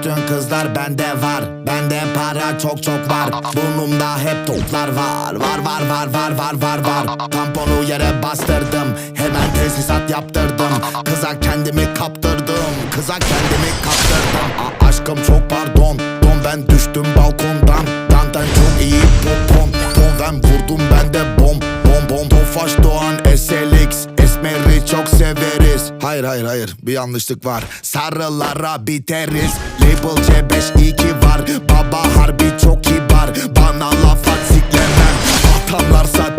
bütün kızlar bende var. Bende para çok çok var. Burnumda hep toplar var. Var. Tamponu yere bastırdım. Hemen tesisat yaptırdım. Kıza kendimi kaptırdım. Aşkım çok pardon. Ben düştüm balkondan. Dandan çok iyi popon. Ben vurdum ben de bom. Tofaş Doğan SLX. Esmer'i çok severiz. Hayır bir yanlışlık var. Sarılara biteriz. Label C5-2 var. Baba harbi çok kibar. Bana laf at siklemem. Atanlarsa